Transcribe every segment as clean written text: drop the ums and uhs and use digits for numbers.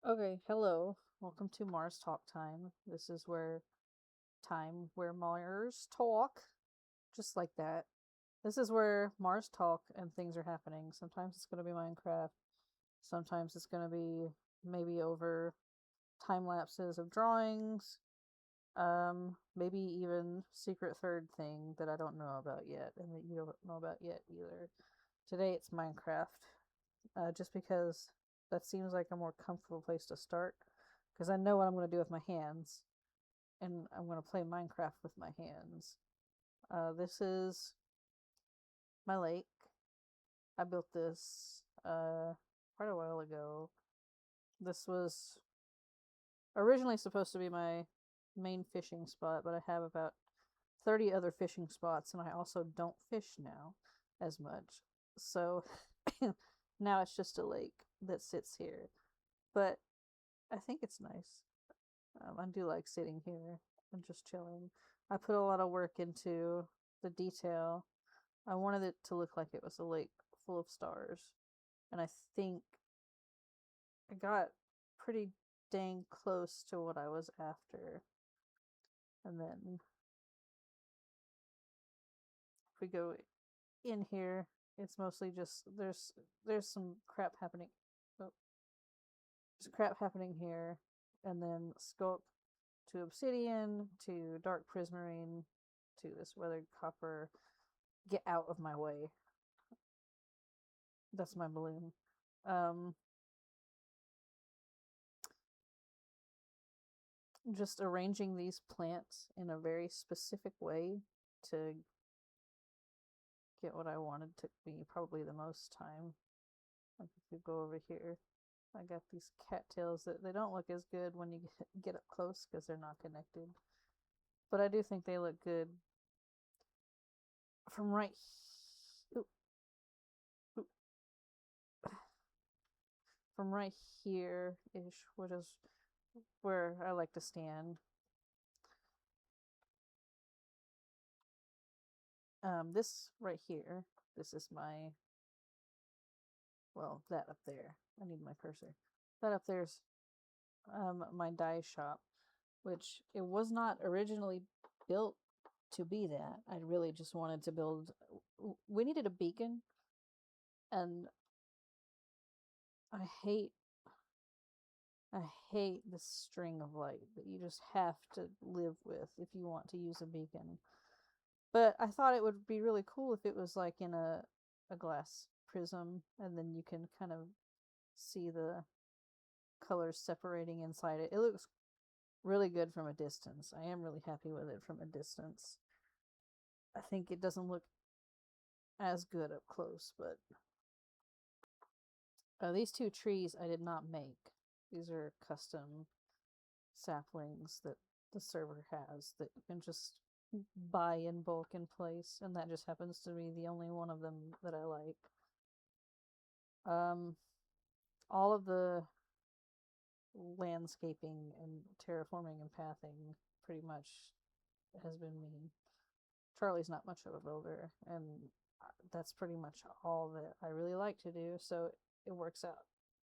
Okay, hello. Welcome to Mars Talk Time. This is where Mars talk, just like that. This is where Mars talk and things are happening. Sometimes it's going to be Minecraft. Sometimes it's going to be maybe over time lapses of drawings. Maybe even secret third thing that I don't know about yet and that you don't know about yet either. Today it's Minecraft. Just because that seems like a more comfortable place to start. Because I know what I'm going to do with my hands, and I'm going to play Minecraft with my hands. This is my lake. I built this quite a while ago. This was originally supposed to be my main fishing spot, but I have about 30 other fishing spots, and I also don't fish now as much. So now it's just a lake that sits here. But I think it's nice. I do like sitting here and just chilling. I put a lot of work into the detail. I wanted it to look like it was a lake full of stars. And I think I got pretty dang close to what I was after. And then if we go in here, it's mostly just there's some crap happening. Oh, there's crap happening here. And then sculpt to obsidian to dark prismarine to this weathered copper. Get out of my way. That's my balloon. Um, just arranging these plants in a very specific way to get what I wanted took me probably the most time. Like if you go over here, I got these cattails that they don't look as good when you get up close because they're not connected. But I do think they look good from ooh, ooh, from right here ish, which is where I like to stand. This right here, this is my, well, that up there. I need my cursor. That up there's my dye shop, which it was not originally built to be that. I really just wanted to build. We needed a beacon, and I hate I hate the string of light that you just have to live with if you want to use a beacon. But I thought it would be really cool if it was like in a glass prism, and then you can kind of see the colors separating inside it. It looks really good from a distance. I am really happy with it from a distance. I think it doesn't look as good up close, but these two trees I did not make. These are custom saplings that the server has that you can just buy in bulk in place, and that just happens to be the only one of them that I like. Um, all of the landscaping and terraforming and pathing pretty much has been me. Charlie's not much of a builder, and that's pretty much all that I really like to do, so it works out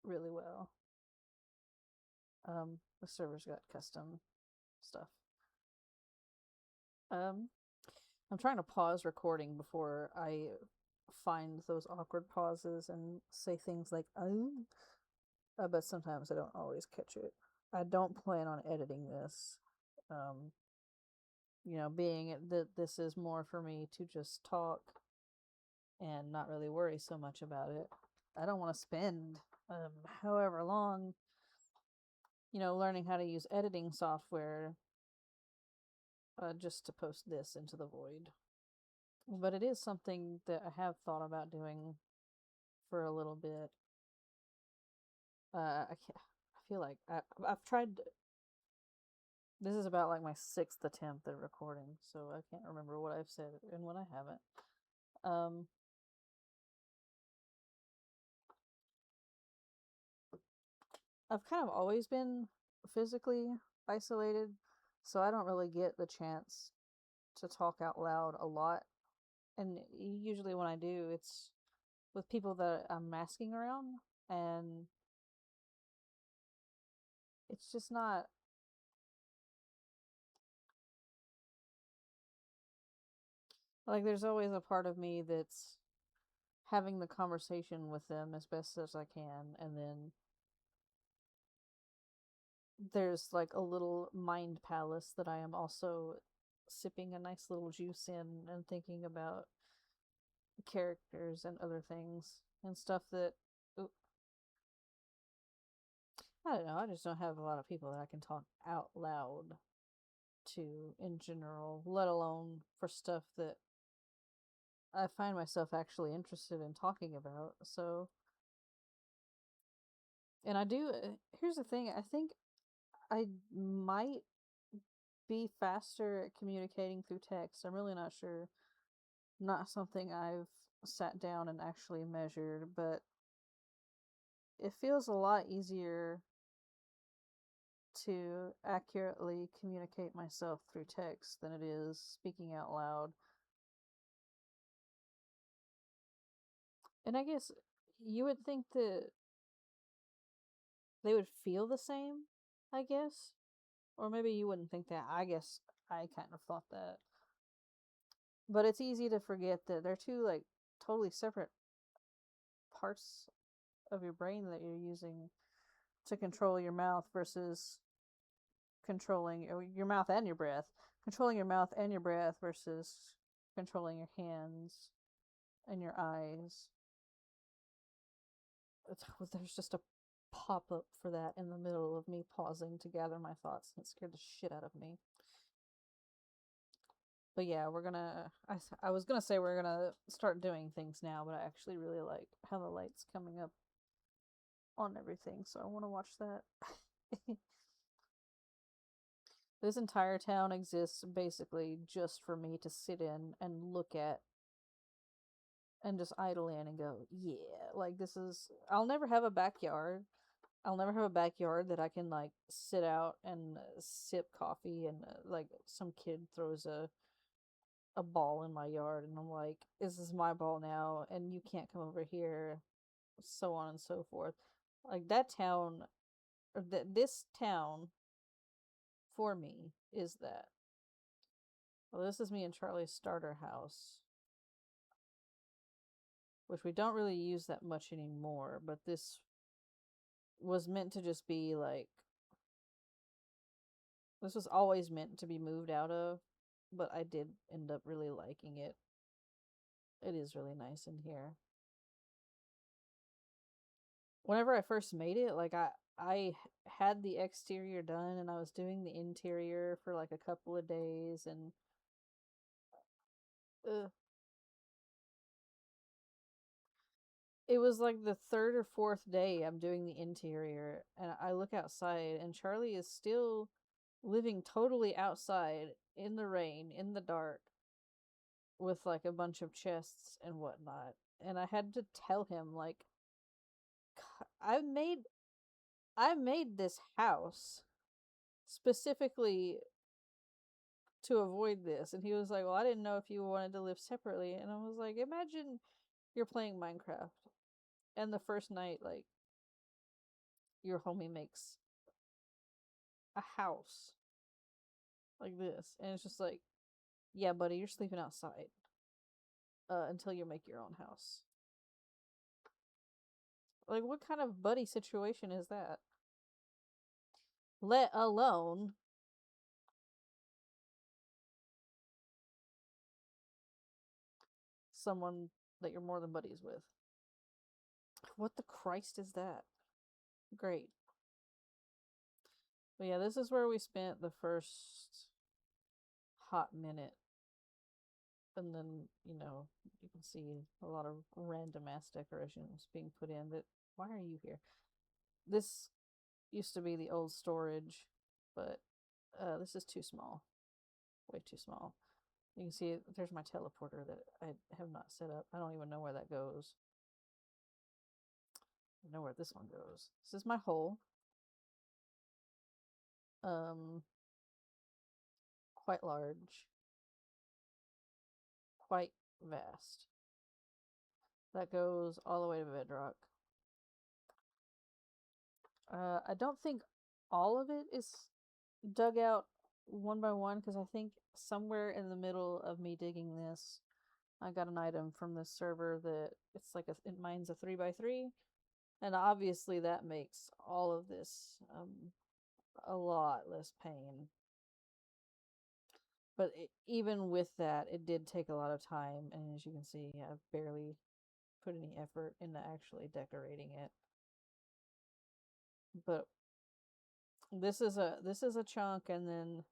really well. The server's got custom stuff. Um, I'm trying to pause recording before I find those awkward pauses and say things like "oh," but sometimes I don't always catch it. I don't plan on editing this. Um, being that this is more for me to just talk and not really worry so much about it. I don't want to spend however long, learning how to use editing software just to post this into the void. But it is something that I have thought about doing for a little bit. I feel like I've tried. This is about like my sixth attempt at recording, so I can't remember what I've said and what I haven't. I've kind of always been physically isolated, so I don't really get the chance to talk out loud a lot. And usually when I do, it's with people that I'm masking around, and it's just not. Like, there's always a part of me that's having the conversation with them as best as I can, and then there's like a little mind palace that I am also sipping a nice little juice in and thinking about characters and other things and stuff that I don't know. I just don't have a lot of people that I can talk out loud to in general, let alone for stuff that I find myself actually interested in talking about. So, and I do. Here's the thing. I think I might be faster at communicating through text. I'm really not sure. Not something I've sat down and actually measured, but it feels a lot easier to accurately communicate myself through text than it is speaking out loud. And I guess you would think that they would feel the same, I guess. Or maybe you wouldn't think that. I guess I kind of thought that. But it's easy to forget that they're two, like, totally separate parts of your brain that you're using to control your mouth versus controlling your mouth and your breath. Controlling your mouth and your breath versus controlling your hands and your eyes. There's just a pop up for that in the middle of me pausing to gather my thoughts, and it scared the shit out of me. But yeah, we're gonna. I was gonna say we're gonna start doing things now, but I actually really like how the light's coming up on everything, so I want to watch that. This entire town exists basically just for me to sit in and look at and just idle in and go, yeah, like this is. I'll never have a backyard. I'll never have a backyard that I can like sit out and sip coffee and like some kid throws a ball in my yard and I'm like, this is my ball now and you can't come over here, so on and so forth. Like that town, or this town for me is that. Well, this is me and Charlie's starter house, which we don't really use that much anymore, but this was meant to just be like, this was always meant to be moved out of, but I did end up really liking it. It is really nice in here. Whenever I first made it, like I had the exterior done and I was doing the interior for like a couple of days and it was like the third or fourth day I'm doing the interior and I look outside and Charlie is still living totally outside in the rain, in the dark, with like a bunch of chests and whatnot. And I had to tell him like I made I made this house specifically to avoid this. And he was like, well, I didn't know if you wanted to live separately. And I was like, imagine you're playing Minecraft and the first night, like, your homie makes a house like this. And it's just like, yeah, buddy, you're sleeping outside until you make your own house. Like, what kind of buddy situation is that? Let alone someone that you're more than buddies with. What the Christ is that? Great. But yeah, this is where we spent the first hot minute. And then, you can see a lot of random ass decorations being put in that, why are you here? This used to be the old storage, but this is too small. Way too small. You can see there's my teleporter that I have not set up. I don't even know where that goes. I know where this one goes. This is my hole. Quite large. Quite vast. That goes all the way to bedrock. I don't think all of it is dug out one by one because I think somewhere in the middle of me digging this, I got an item from this server that it's like mine's a 3x3, and obviously that makes all of this a lot less pain. But even with that, it did take a lot of time, and as you can see, I've barely put any effort into actually decorating it. But this is a chunk, and then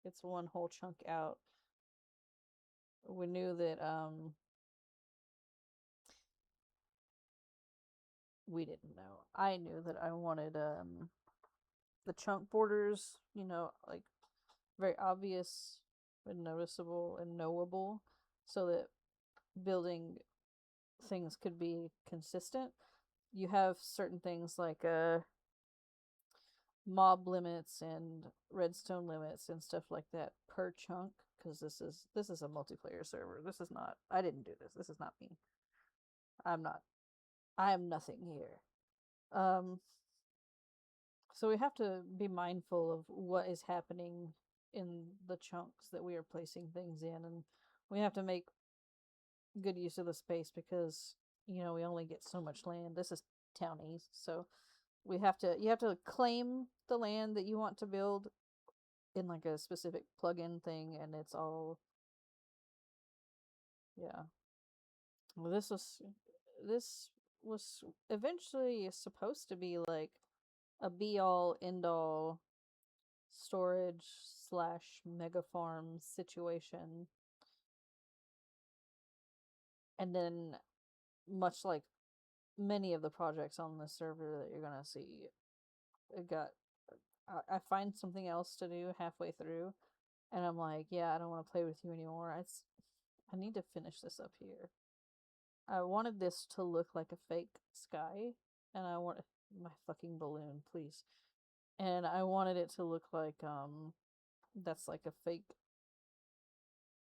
it's one whole chunk out. We knew that we didn't know. I knew that I wanted the chunk borders, like very obvious and noticeable and knowable, so that building things could be consistent. You have certain things like mob limits and redstone limits and stuff like that per chunk, because this is a multiplayer server. This is not, I didn't do this. This is not me. I am nothing here. So we have to be mindful of what is happening in the chunks that we are placing things in, and we have to make good use of the space because we only get so much land. This is town east, so you have to claim the land that you want to build in like a specific plugin thing, and it's all, yeah. Well, this was eventually supposed to be like a be all end all storage slash mega farm situation, and then much like many of the projects on the server that you're gonna see, it got I find something else to do halfway through, and I'm like, yeah, I don't want to play with you anymore. I need to finish this up here. I wanted this to look like a fake sky, and I want my fucking balloon, please. And I wanted it to look like that's like a fake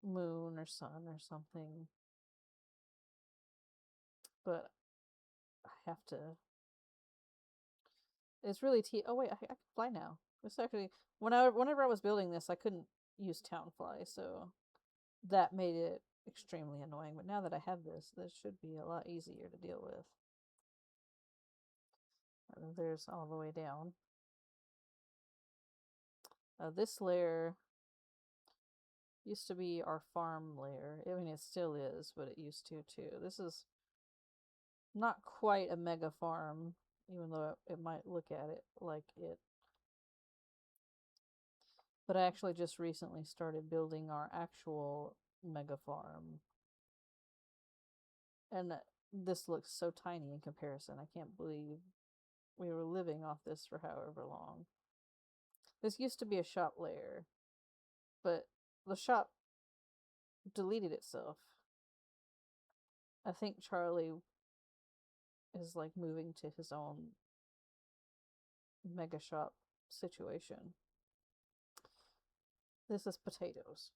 moon or sun or something. But I have to. It's really oh wait, I can fly now. It's actually whenever I was building this, I couldn't use town fly, so that made it extremely annoying. But now that I have this should be a lot easier to deal with. And there's all the way down. This layer used to be our farm layer. I mean, it still is, but it used to too. This is not quite a mega farm, even though it might look at it like it. But I actually just recently started building our actual mega farm. And this looks so tiny in comparison. I can't believe we were living off this for however long. This used to be a shop layer, but the shop deleted itself. I think Charlie is like moving to his own mega shop situation. This is potatoes.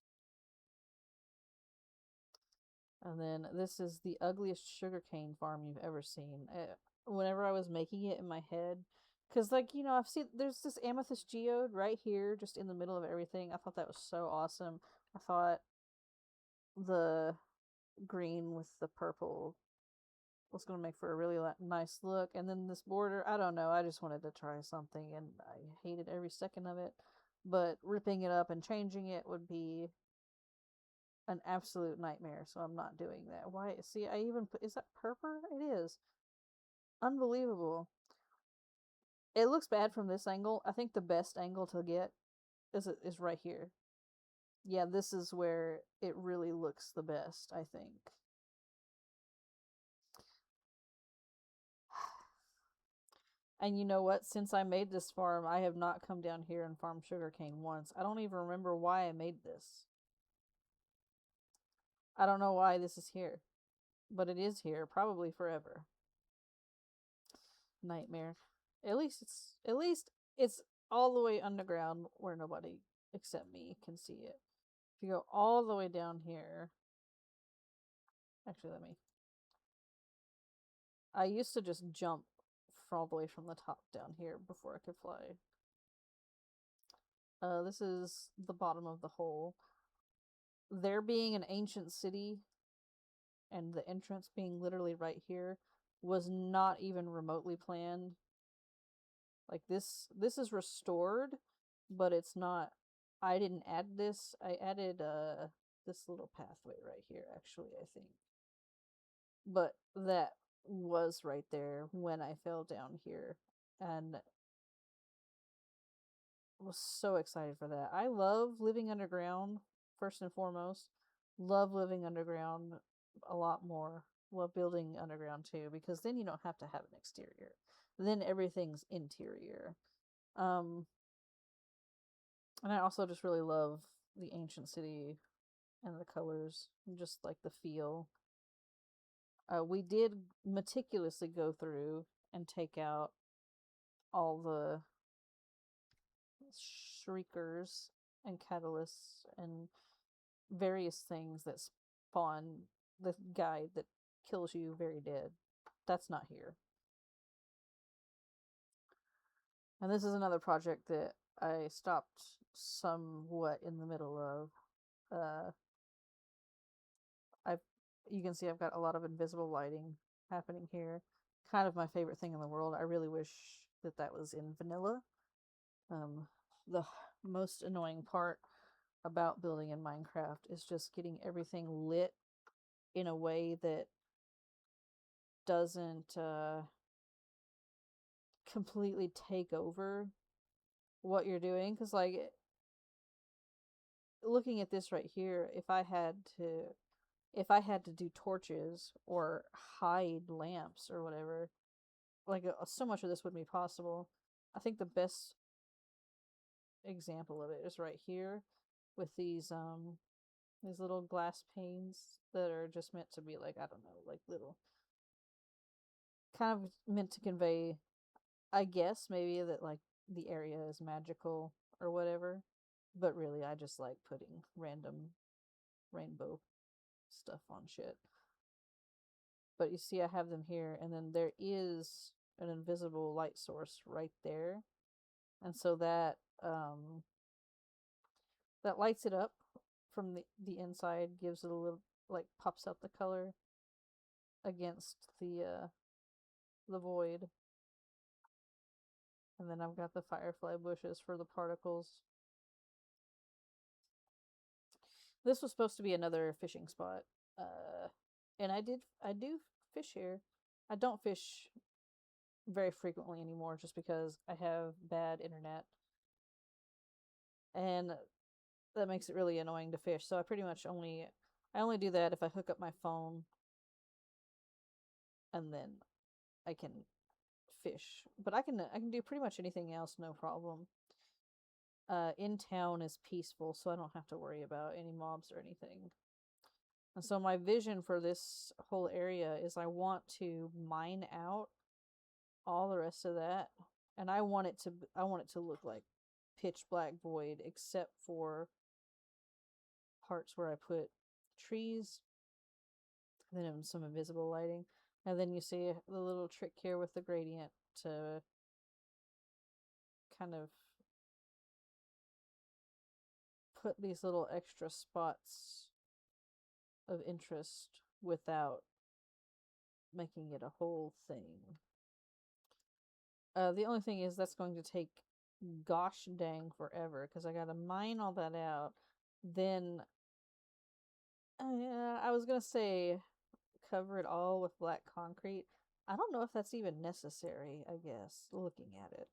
And then this is the ugliest sugarcane farm you've ever seen. Whenever I was making it in my head, because I've seen there's this amethyst geode right here, just in the middle of everything. I thought that was so awesome. I thought the green with the purple was going to make for a really nice look. And then this border, I don't know, I just wanted to try something, and I hated every second of it. But ripping it up and changing it would be an absolute nightmare, so I'm not doing that. Why? See, I even put, is that purple? It is. Unbelievable. It looks bad from this angle. I think the best angle to get is right here. Yeah, this is where it really looks the best, I think. And you know what? Since I made this farm, I have not come down here and farmed sugarcane once. I don't even remember why I made this. I don't know why this is here. But it is here, probably forever. Nightmare. At least it's all the way underground where nobody except me can see it. If you go all the way down here, actually, I used to just jump all the way from the top down here before I could fly. This is the bottom of the hole. There being an ancient city and the entrance being literally right here was not even remotely planned. Like this is restored, but it's not. I didn't add this. I added this little pathway right here actually, I think. But that was right there when I fell down here and was so excited for that. I love living underground first and foremost. Love living underground a lot more. Love building underground too because then you don't have to have an exterior. Then everything's interior. Um and I also just really love the ancient city and the colors, and just like the feel. We did meticulously go through and take out all the shriekers and catalysts and various things that spawn the guy that kills you very dead. That's not here. And this is another project that I stopped somewhat in the middle of. I've You can see I've got a lot of invisible lighting happening here. Kind of my favorite thing in the world. I really wish that that was in vanilla. The most annoying part about building in Minecraft is just getting everything lit in a way that doesn't completely take over what you're doing. Because, like, looking at this right here, if I had to do torches or hide lamps or whatever, like so much of this wouldn't be possible. I think the best example of it is right here with these little glass panes that are just meant to be like, I don't know, like little, kind of meant to convey, I guess maybe that like the area is magical or whatever, but really I just like putting random rainbow stuff on shit. But you see I have them here, and then there is an invisible light source right there, and so that lights it up from the inside, gives it a little, like, pops out the color against the void. And then I've got the firefly bushes for the particles. This was supposed to be another fishing spot, and I do fish here. I don't fish very frequently anymore just because I have bad internet, and that makes it really annoying to fish. So I only do that if I hook up my phone, and then I can fish. But I can do pretty much anything else, no problem. In town is peaceful, so I don't have to worry about any mobs or anything. And so my vision for this whole area is I want to mine out all the rest of that, and I want it to look like pitch black void except for parts where I put trees, then some invisible lighting, and then you see the little trick here with the gradient to kind of put these little extra spots of interest without making it a whole thing. The only thing is that's going to take gosh dang forever because I gotta mine all that out. Then, I was gonna say cover it all with black concrete. I don't know if that's even necessary, I guess, looking at it.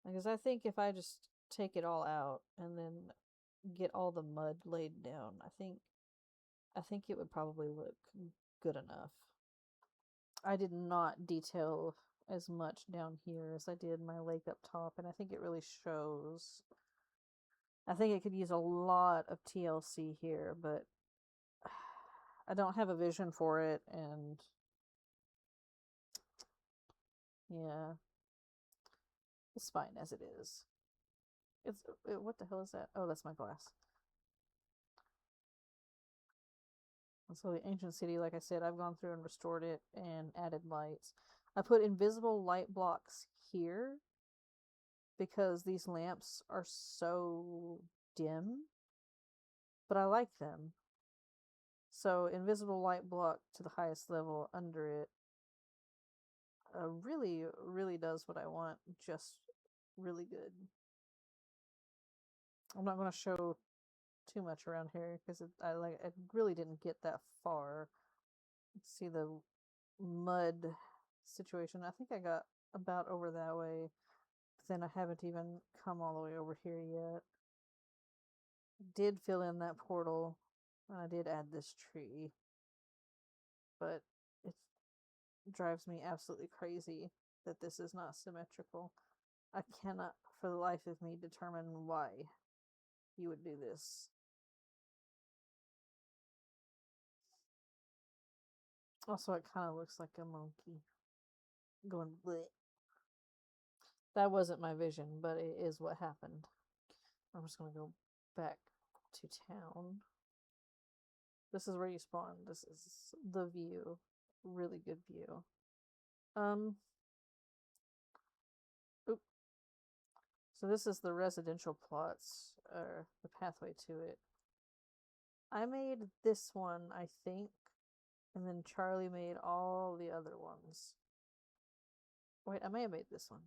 Because I think if I just take it all out and then get all the mud laid down, I think it would probably look good enough. I did not detail as much down here as I did my lake up top, and I think it really shows. I think it could use a lot of TLC here, but I don't have a vision for it, and yeah, it's fine as it is. What the hell is that? Oh, that's my glass. And so the ancient city, like I said, I've gone through and restored it and added lights. I put invisible light blocks here because these lamps are so dim, but I like them. So invisible light block to the highest level under it really, really does what I want, just really good. I'm not going to show too much around here because I really didn't get that far. See the mud situation. I think I got about over that way, but then I haven't even come all the way over here yet. Did fill in that portal, and I did add this tree, but it drives me absolutely crazy that this is not symmetrical. I cannot for the life of me determine why you would do this. Also, it kind of looks like a monkey going bleh. That wasn't my vision, but it is what happened. I'm just gonna go back to town. This is where you spawn. This is the view. Really good view. Oop. So this is the residential plots, or the pathway to it. I made this one, I think, and then Charlie made all the other ones. Wait, I may have made this one,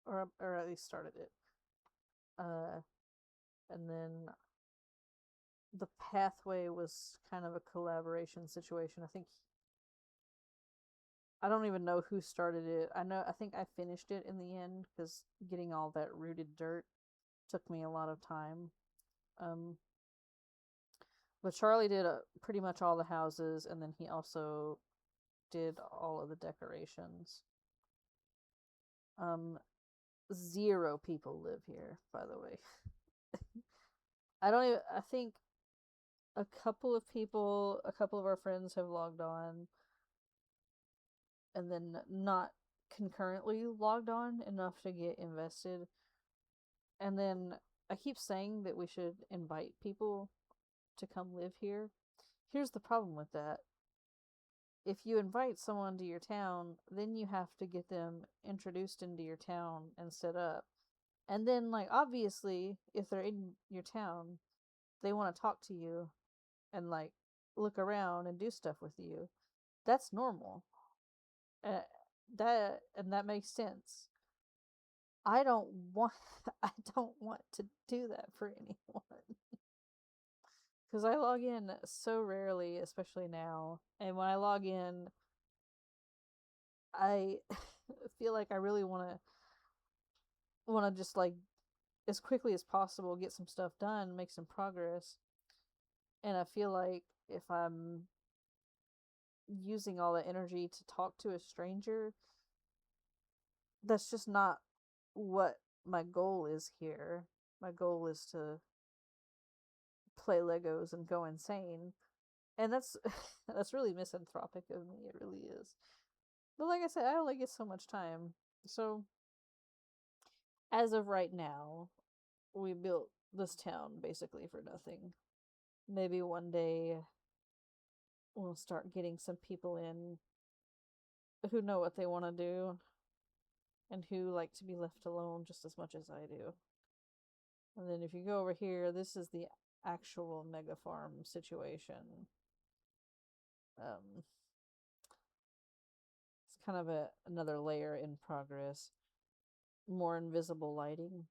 or at least started it. And then the pathway was kind of a collaboration situation. I don't even know who started it. I think I finished it in the end because getting all that rooted dirt took me a lot of time. But Charlie did pretty much all the houses, and then he also did all of the decorations. 0 people live here, by the way. I think a couple of our friends have logged on, and then not concurrently logged on enough to get invested. And then I keep saying that we should invite people to come live here. Here's the problem with that. If you invite someone to your town, then you have to get them introduced into your town and set up. And then, like, obviously, if they're in your town, they want to talk to you and, like, look around and do stuff with you. That's normal. Uh, that makes sense. I don't want I don't want to do that for anyone. Because I log in so rarely, especially now. And when I log in, I feel like I really want to just, like, as quickly as possible get some stuff done, make some progress. And I feel like if I'm using all the energy to talk to a stranger, that's just not what my goal is here. My goal is to play Legos and go insane. And that's that's really misanthropic of me. It really is. But like I said, I only get so much time. So as of right now, we built this town basically for nothing. Maybe one day we'll start getting some people in who know what they want to do and who like to be left alone just as much as I do. And then if you go over here, this is the actual mega farm situation. It's kind of another layer in progress. More invisible lighting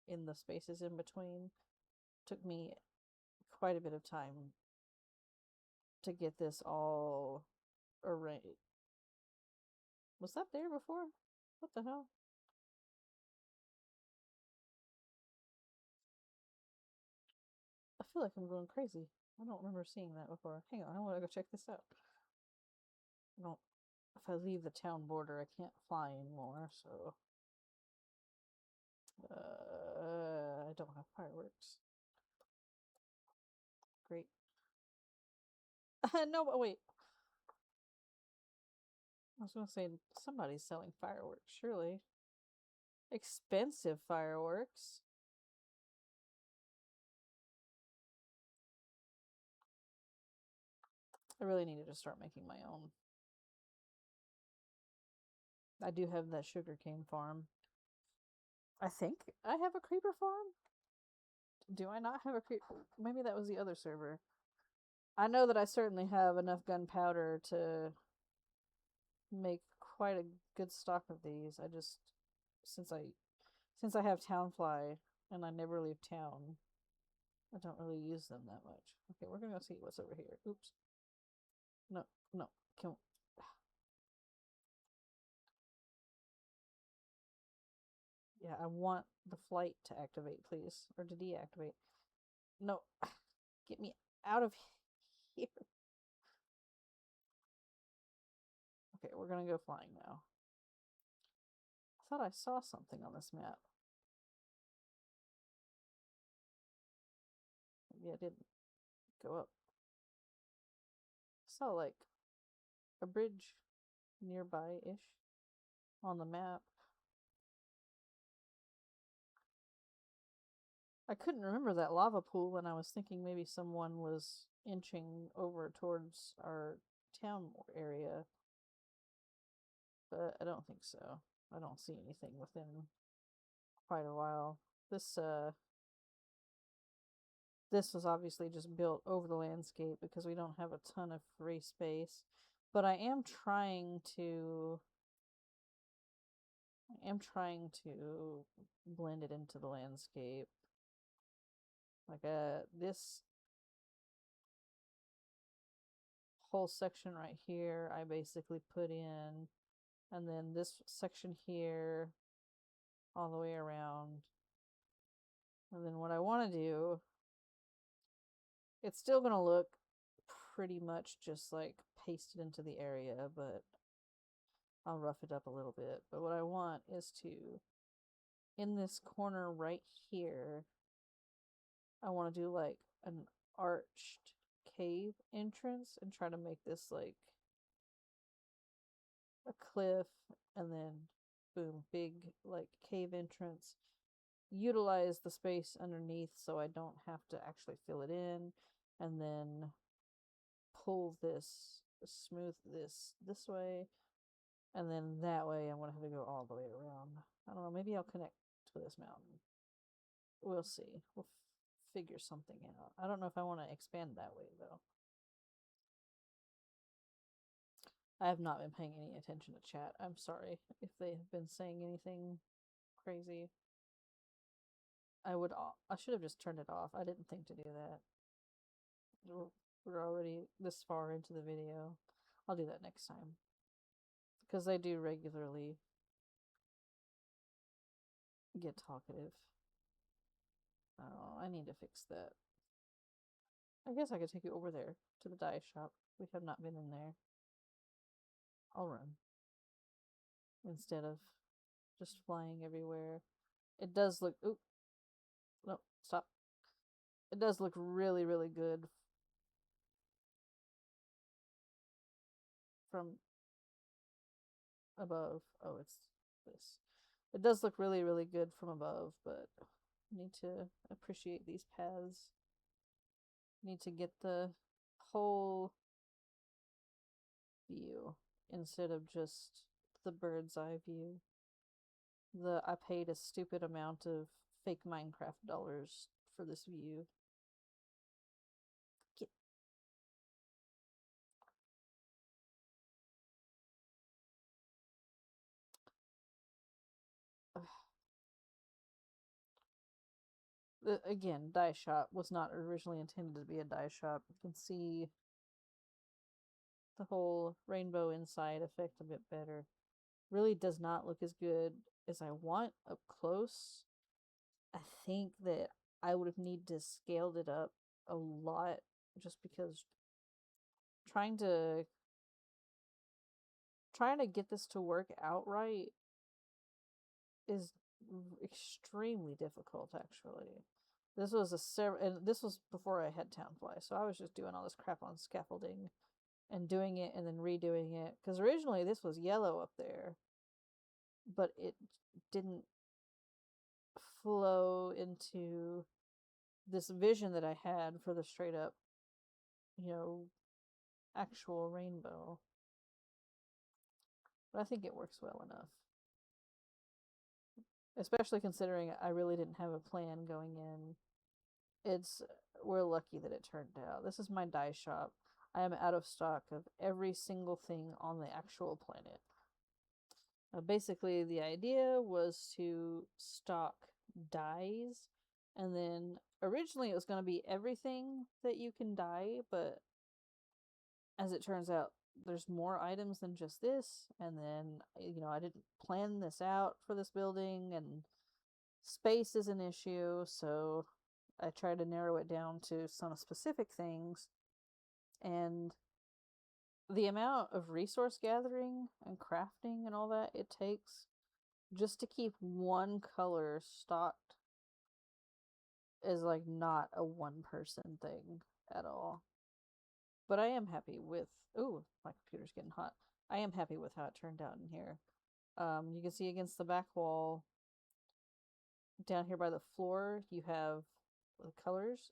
in the spaces in between. Took me quite a bit of time to get this all arranged. Was that there before? What the hell? I feel like I'm going crazy. I don't remember seeing that before. Hang on, I want to go check this out. I don't. If I leave the town border, I can't fly anymore, so. I don't have fireworks. Great. No, but wait. I was gonna say somebody's selling fireworks, surely. Expensive fireworks. I really needed to start making my own. I do have that sugarcane farm. I think I have a creeper farm. Do I not have a creeper? Maybe that was the other server. I know that I certainly have enough gunpowder to make quite a good stock of these. I just since I have town fly and I never leave town, I don't really use them that much. Okay, we're gonna go see what's over here. Oops. No, no. Can yeah, I want the flight to activate, please, or to deactivate. No, get me out of here. Okay, we're gonna go flying now. I thought I saw something on this map. Maybe I didn't go up. I saw like a bridge nearby-ish on the map. I couldn't remember that lava pool, and I was thinking maybe someone was inching over towards our town area, but I don't think so. I don't see anything within quite a while. This was obviously just built over the landscape because we don't have a ton of free space. But I am trying to blend it into the landscape. Like this whole section right here I basically put in, and then this section here all the way around. And then what I want to do, it's still going to look pretty much just like pasted into the area, but I'll rough it up a little bit. But what I want is to, in this corner right here, I want to do like an arched cave entrance and try to make this like a cliff, and then boom, big like cave entrance. Utilize the space underneath so I don't have to actually fill it in, and then pull this, smooth this way, and then that way I'm gonna have to go all the way around. I don't know, maybe I'll connect to this mountain. We'll see. We'll figure something out. I don't know if I want to expand that way though. I have not been paying any attention to chat. I'm sorry if they have been saying anything crazy. I should have just turned it off. I didn't think to do that. We're already this far into the video. I'll do that next time. Because I do regularly get talkative. Oh, I need to fix that. I guess I could take you over there to the dye shop. We have not been in there. I'll run. Instead of just flying everywhere. It does look... Oop. No, stop. It does look really, really good from above. Oh, it's this. It does look really, really good from above, but I need to appreciate these paths. Need to get the whole view instead of just the bird's eye view. I paid a stupid amount of fake Minecraft dollars for this view. Get again, dye shop was not originally intended to be a dye shop. You can see the whole rainbow inside effect a bit better. Really does not look as good as I want up close. I think that I would have needed to scaled it up a lot just because trying to get this to work outright is extremely difficult, actually. This was and this was before I had Townfly, so I was just doing all this crap on scaffolding and doing it and then redoing it, because originally this was yellow up there, but it didn't flow into this vision that I had for the straight up, actual rainbow. But I think it works well enough. especially considering I really didn't have a plan going in. It's We're lucky that it turned out. This is my dye shop. I am out of stock of every single thing on the actual planet. Basically, the idea was to stock dyes, and then originally it was going to be everything that you can dye, but as it turns out, there's more items than just this. And then, I didn't plan this out for this building, and space is an issue, so I tried to narrow it down to some specific things. And the amount of resource gathering and crafting and all that it takes just to keep one color stocked is like not a one person thing at all. But I am happy with. Ooh, my computer's getting hot. I am happy with how it turned out in here. You can see against the back wall, down here by the floor, you have the colors.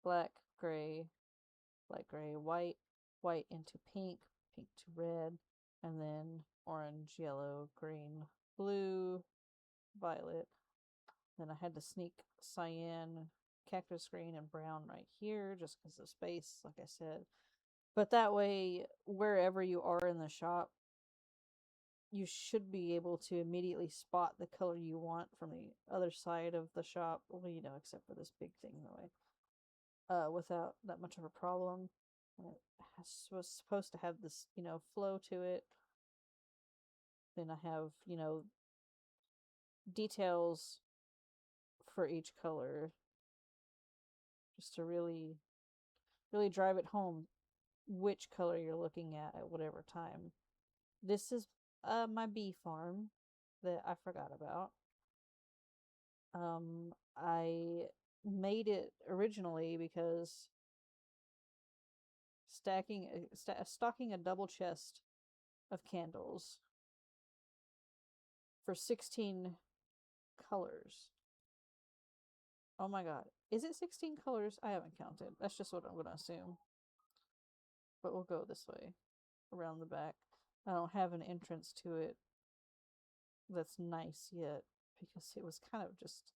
Black, gray, light gray, white, white into pink, pink to red, and then orange, yellow, green, blue, violet. Then I had to sneak cyan, cactus green, and brown right here just because of space, like I said. But that way, wherever you are in the shop, you should be able to immediately spot the color you want from the other side of the shop. Well, except for this big thing in the way. Without that much of a problem. And it was supposed to have this, flow to it. Then I have, details for each color just to really, really drive it home which color you're looking at whatever time. This is my bee farm that I forgot about. I made it originally because stocking a double chest of candles for 16 colors. Oh my god. Is it 16 colors? I haven't counted. That's just what I'm going to assume. But we'll go this way, around the back. I don't have an entrance to it that's nice yet, because it was kind of just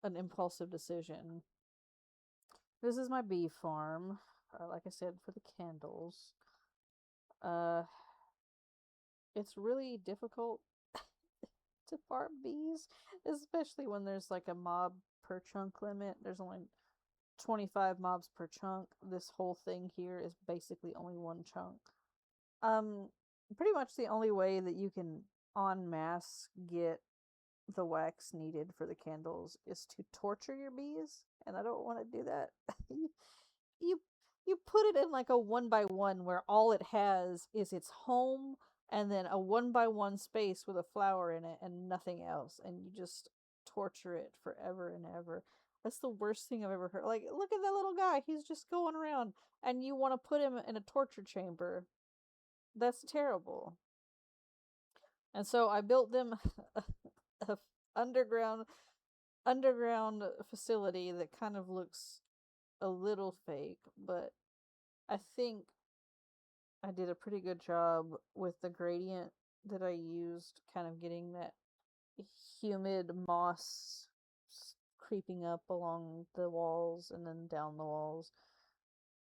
an impulsive decision. This is my bee farm, like I said, for the candles. It's really difficult to farm bees, especially when there's like a mob per chunk limit. There's only 25 mobs per chunk. This whole thing here is basically only one chunk. Pretty much the only way that you can en masse get the wax needed for the candles is to torture your bees, and I don't want to do that. you you put it in like a 1x1 where all it has is its home and then a 1x1 space with a flower in it and nothing else, and you just torture it forever and ever. That's the worst thing I've ever heard. Like, look at that little guy, he's just going around, and you want to put him in a torture chamber. That's terrible. And so I built them a underground facility that kind of looks a little fake, but I think I did a pretty good job with the gradient that I used, kind of getting that humid moss creeping up along the walls and then down the walls.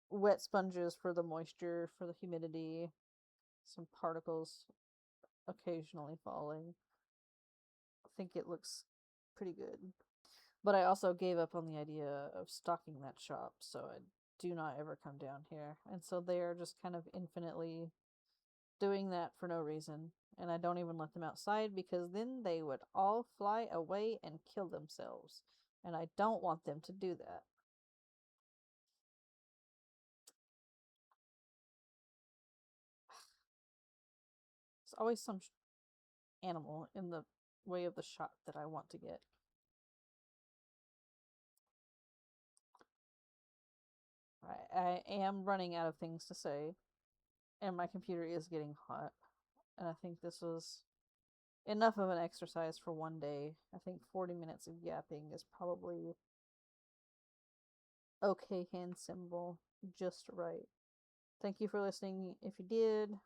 Wet sponges for the moisture, for the humidity, some particles occasionally falling. I think it looks pretty good. But I also gave up on the idea of stocking that shop, so I do not ever come down here. And so they are just kind of infinitely doing that for no reason. And I don't even let them outside, because then they would all fly away and kill themselves. And I don't want them to do that. There's always some animal in the way of the shot that I want to get. I am running out of things to say, and my computer is getting hot. And I think this was enough of an exercise for one day. I think 40 minutes of yapping is probably okay hand symbol, just right. Thank you for listening if you did.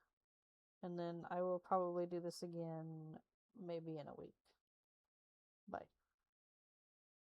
and then I will probably do this again maybe in a week.